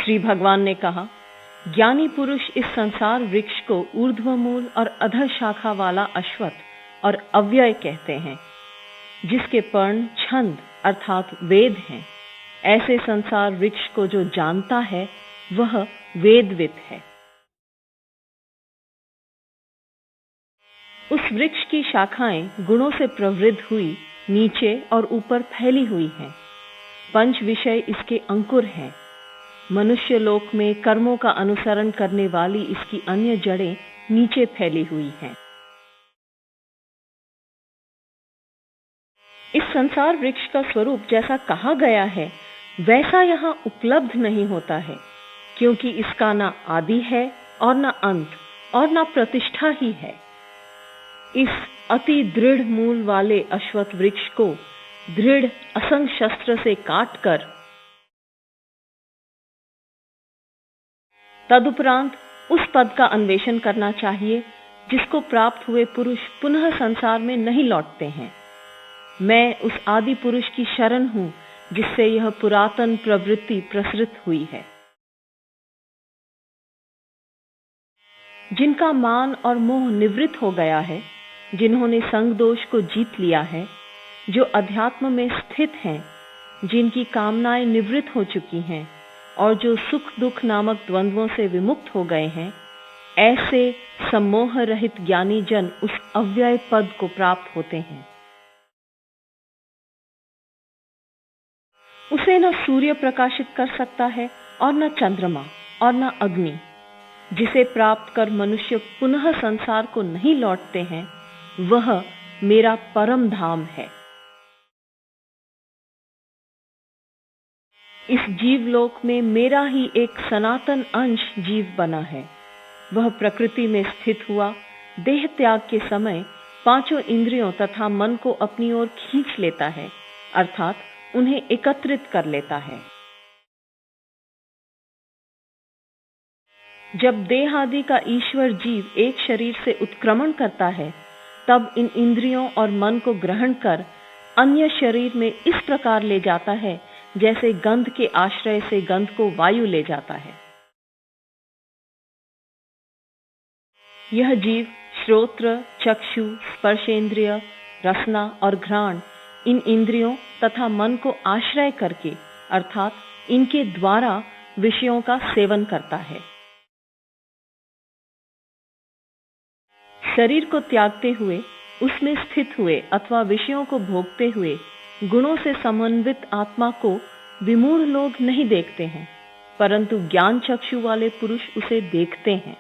श्री भगवान ने कहा, ज्ञानी पुरुष इस संसार वृक्ष को ऊर्ध्वमूल और अधः शाखा वाला अश्वत्थ और अव्यय कहते हैं, जिसके पर्ण छंद अर्थात वेद हैं। ऐसे संसार वृक्ष को जो जानता है वह वेदवित है। उस वृक्ष की शाखाएं गुणों से प्रवृद्ध हुई नीचे और ऊपर फैली हुई हैं। पंच विषय इसके अंकुर हैं। मनुष्य लोक में कर्मों का अनुसरण करने वाली इसकी अन्य जड़ें नीचे फैली हुई हैं। इस संसार वृक्ष का स्वरूप जैसा कहा गया है वैसा यहाँ उपलब्ध नहीं होता है, क्योंकि इसका न आदि है और न अंत और न प्रतिष्ठा ही है। इस अति दृढ़ मूल वाले अश्वत्थ वृक्ष को दृढ़ असंग शस्त्र से काटकर तदुपरांत उस पद का अन्वेषण करना चाहिए जिसको प्राप्त हुए पुरुष पुनः संसार में नहीं लौटते हैं। मैं उस आदि पुरुष की शरण हूं जिससे यह पुरातन प्रवृत्ति प्रसृत हुई है। जिनका मान और मोह निवृत्त हो गया है, जिन्होंने संग दोष को जीत लिया है, जो अध्यात्म में स्थित हैं, जिनकी कामनाएं निवृत्त हो चुकी हैं और जो सुख दुख नामक द्वंद्वों से विमुक्त हो गए हैं, ऐसे सम्मोह रहित ज्ञानी जन उस अव्यय पद को प्राप्त होते हैं। उसे न सूर्य प्रकाशित कर सकता है और न चंद्रमा और न अग्नि। जिसे प्राप्त कर मनुष्य पुनः संसार को नहीं लौटते हैं, वह मेरा परम धाम है। इस जीवलोक में मेरा ही एक सनातन अंश जीव बना है। वह प्रकृति में स्थित हुआ देह त्याग के समय पांचों इंद्रियों तथा मन को अपनी ओर खींच लेता है, अर्थात उन्हें एकत्रित कर लेता है। जब देह आदि का ईश्वर जीव एक शरीर से उत्क्रमण करता है, तब इन इंद्रियों और मन को ग्रहण कर अन्य शरीर में इस प्रकार ले जाता है जैसे गंध के आश्रय से गंध को वायु ले जाता है। यह जीव श्रोत्र, चक्षु, स्पर्शेंद्रिय, रसना और घ्राण इन इंद्रियों तथा मन को आश्रय करके अर्थात इनके द्वारा विषयों का सेवन करता है। शरीर को त्यागते हुए उसमें स्थित हुए अथवा विषयों को भोगते हुए गुणों से समन्वित आत्मा को विमूढ़ लोग नहीं देखते हैं, परंतु ज्ञान चक्षु वाले पुरुष उसे देखते हैं।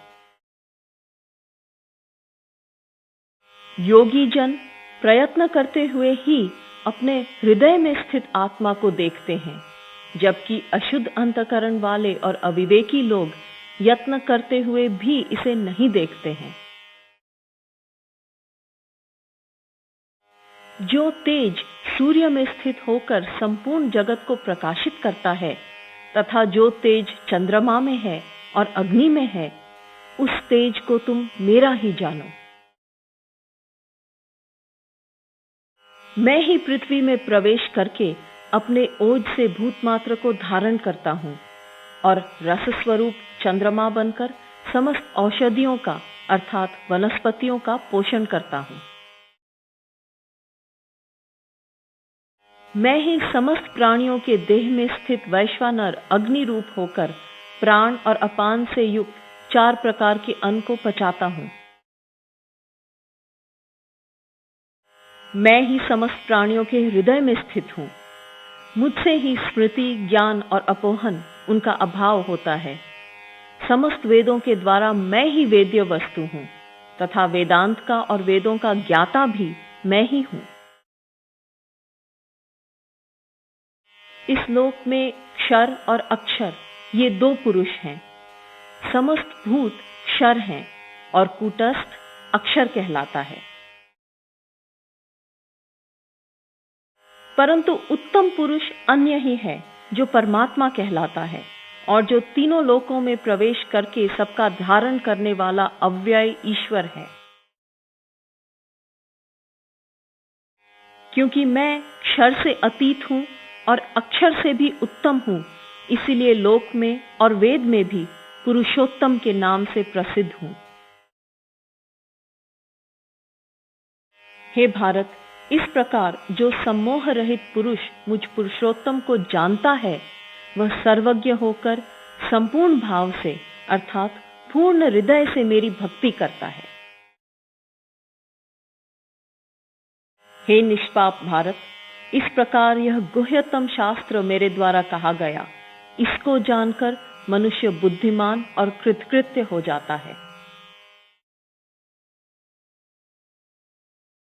योगी जन प्रयत्न करते हुए ही अपने हृदय में स्थित आत्मा को देखते हैं, जबकि अशुद्ध अंतकरण वाले और अविवेकी लोग यत्न करते हुए भी इसे नहीं देखते हैं। जो तेज सूर्य में स्थित होकर संपूर्ण जगत को प्रकाशित करता है तथा जो तेज चंद्रमा में है और अग्नि में है, उस तेज को तुम मेरा ही जानो। मैं ही पृथ्वी में प्रवेश करके अपने ओज से भूतमात्र को धारण करता हूं और रस स्वरूप चंद्रमा बनकर समस्त औषधियों का अर्थात वनस्पतियों का पोषण करता हूं। मैं ही समस्त प्राणियों के देह में स्थित वैश्वानर अग्नि रूप होकर प्राण और अपान से युक्त 4 प्रकार के अन्न को पचाता हूं। मैं ही समस्त प्राणियों के हृदय में स्थित हूं। मुझसे ही स्मृति, ज्ञान और अपोहन उनका अभाव होता है। समस्त वेदों के द्वारा मैं ही वेद्य वस्तु हूं तथा वेदांत का और वेदों का ज्ञाता भी मैं ही हूं। इस लोक में क्षर और अक्षर ये 2 पुरुष हैं। समस्त भूत क्षर हैं और कूटस्थ अक्षर कहलाता है। परंतु उत्तम पुरुष अन्य ही है जो परमात्मा कहलाता है और जो तीनों लोकों में प्रवेश करके सबका धारण करने वाला अव्यय ईश्वर है। क्योंकि मैं क्षर से अतीत हूं और अक्षर से भी उत्तम हूं, इसीलिए लोक में और वेद में भी पुरुषोत्तम के नाम से प्रसिद्ध हूं। हे भारत, इस प्रकार जो सम्मोह रहित पुरुष मुझ पुरुषोत्तम को जानता है, वह सर्वज्ञ होकर संपूर्ण भाव से अर्थात पूर्ण हृदय से मेरी भक्ति करता है। हे निष्पाप भारत, इस प्रकार यह गुह्यतम शास्त्र मेरे द्वारा कहा गया, इसको जानकर मनुष्य बुद्धिमान और कृतकृत्य हो जाता है।